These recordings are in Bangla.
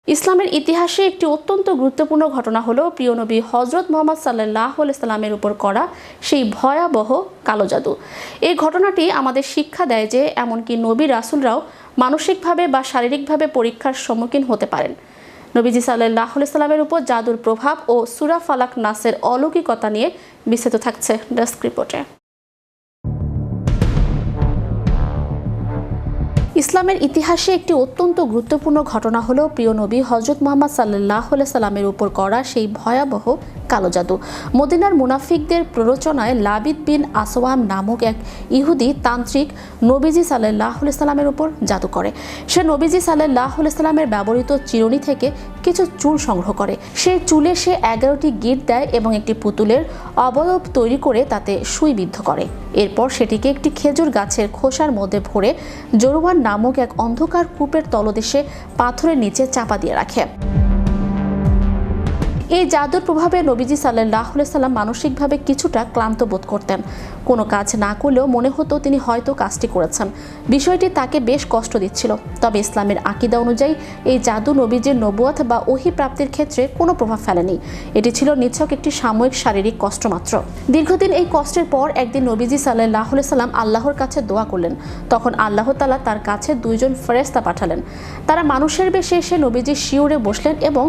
ইসলামের ইতিহাসে একটি অত্যন্ত গুরুত্বপূর্ণ ঘটনা হলো প্রিয় নবী হযরত মুহাম্মদ সাল্লাল্লাহু আলাইহি সাল্লামের উপর করা সেই ভয়াবহ কালো জাদু। এই ঘটনাটি আমাদের শিক্ষা দেয় যে এমনকি নবী রাসূলরাও মানসিকভাবে বা শারীরিকভাবে পরীক্ষার সম্মুখীন হতে পারেন। নবীজি সাল্লাল্লাহু আলাইহি সাল্লামের উপর জাদুর প্রভাব ও সূরা ফালাক নাসের অলৌকিকতা নিয়ে বিস্তারিত থাকছে ডেস্ক রিপোর্টে। ইসলামের ইতিহাসে একটি অত্যন্ত গুরুত্বপূর্ণ ঘটনা হলো প্রিয় নবী হযরত মুহাম্মদ সাল্লাল্লাহু আলাইহি সাল্লামের উপর করা সেই ভয়াবহ কালো জাদু। মদিনার মুনাফিকদের প্ররোচনায় লাবিদ বিন আসওয়াম নামক এক ইহুদি তান্ত্রিক নবীজি সাল্লাল্লাহু আলাইহি সাল্লামের উপর জাদু করে। সে নবীজি সাল্লাল্লাহু আলাইহি সাল্লামের ব্যবহৃত চিরুনি থেকে কিছু চুল সংগ্রহ করে। সেই চুলে সে 11টি গিট দেয় এবং একটি পুতুলের অবয়ব তৈরি করে তাতে সুই বিদ্ধ করে। এরপর সেটিকে একটি খেজুর গাছের খোসার মধ্যে ভরে জরুয়ান নামক এক অন্ধকার কূপের তলদেশে পাথরের নিচে চাপা দিয়ে রাখে। এই জাদুর প্রভাবে নবীজি সাল্লাল্লাহু আলাইহি সাল্লাম মানসিকভাবে কিছুটা ক্লান্ত বোধ করতেন। কোনো কাজ না করলেও মনে হতো তিনি হয়তো কাজটি করেছেন। বিষয়টি তাকে বেশ কষ্ট দিচ্ছিল। তবে ইসলামের আকীদা অনুযায়ী এই জাদু নবীজির নবুয়ত বা ওহী প্রাপ্তির ক্ষেত্রে কোনো প্রভাব ফেলেনি। এটি ছিল নিছক একটি সাময়িক শারীরিক কষ্ট মাত্র। দীর্ঘদিন এই কষ্টের পর একদিন নবীজি সাল্লাল্লাহু আলাইহি সাল্লাম আল্লাহর কাছে দোয়া করলেন। তখন আল্লাহ তাআলা তার কাছে দুইজন ফেরেশতা পাঠালেন। তারা মানুষের বেশে এসে নবীজির শিয়রে বসলেন এবং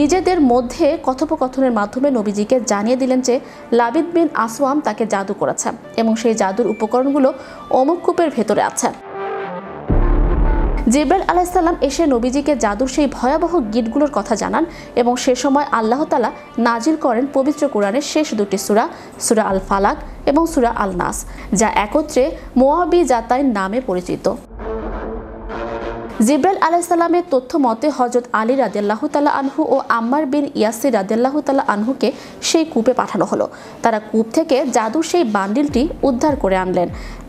নিজেদের মধ্যে কথোপকথনের মাধ্যমে নবীজিকে জানিয়ে দিলেন যে লাবিদ বিন আসওয়াম তাকে জাদু করেছে এবং সেই জাদুর উপকরণগুলো অমুক কূপের ভেতরে আছে। জিবরাইল আলাইহিস সালাম এসে নবীজিকে জাদুর সেই ভয়াবহ গিটগুলোর কথা জানান এবং সে সময় আল্লাহ তাআলা নাজিল করেন পবিত্র কোরআনের শেষ দুটি সূরা, সূরা আল ফালাক এবং সূরা আল নাস, যা একত্রে মুআবিজাতাইন নামে পরিচিত। জিবরাইল আলাইহিস সালামের তথ্য মতে হযরত আলী রাদিয়াল্লাহু তাআলা আনহু ও আম্মার বিন ইয়াসির রাদিয়াল্লাহু তাআলা আনহুকে সেই কূপে পাঠানো হলো। তারা কূপ থেকে জাদুর সেই বান্ডিলটি উদ্ধার করে আনলেন।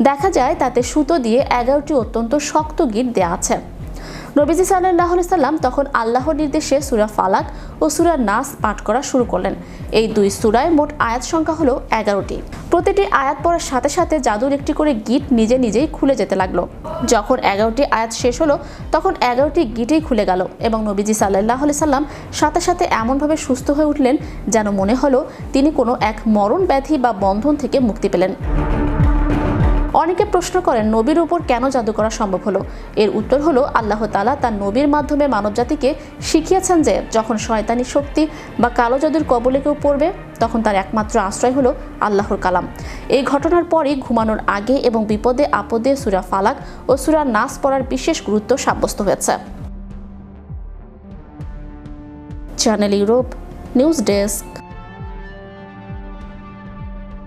দেখা যায় তাতে সুতো দিয়ে 11টি অত্যন্ত শক্ত গিট দেয়া আছে। নবীজি সাল্লাল্লাহু আলাইহি সাল্লাম তখন আল্লাহর নির্দেশে সূরা ফালাক ও সূরা নাস পাঠ করা শুরু করলেন। এই দুই সূরায় মোট আয়াত সংখ্যা হলো 11টি। প্রতিটি আয়াত পড়ার সাথে সাথে জাদুর একটি করে গিট নিজে নিজেই খুলে যেতে লাগলো। যখন 11টি আয়াত শেষ হলো তখন 11টি গিটেই খুলে গেল এবং নবীজি সাল্লাল্লাহু আলাইহি সাল্লাম সাথে সাথে এমনভাবে সুস্থ হয়ে উঠলেন যেন মনে হলো তিনি কোনো এক মরণ ব্যাধি বা বন্ধন থেকে মুক্তি পেলেন। অনেকে প্রশ্ন করেন নবীর উপর কেন জাদু করা সম্ভব হলো। এর উত্তর হলো আল্লাহ তাআলা তার নবীর মাধ্যমে মানবজাতিকে শিখিয়েছেন যে যখন শয়তানি শক্তি বা কালো জাদুর কবলে কেউ পড়বে তখন তার একমাত্র আশ্রয় হলো আল্লাহর কালাম। এই ঘটনার পরই ঘুমানোর আগে এবং বিপদে আপদে সূরা ফালাক ও সূরা নাস পড়ার বিশেষ গুরুত্ব সাব্যস্ত হয়েছে। Channel Europe news desk.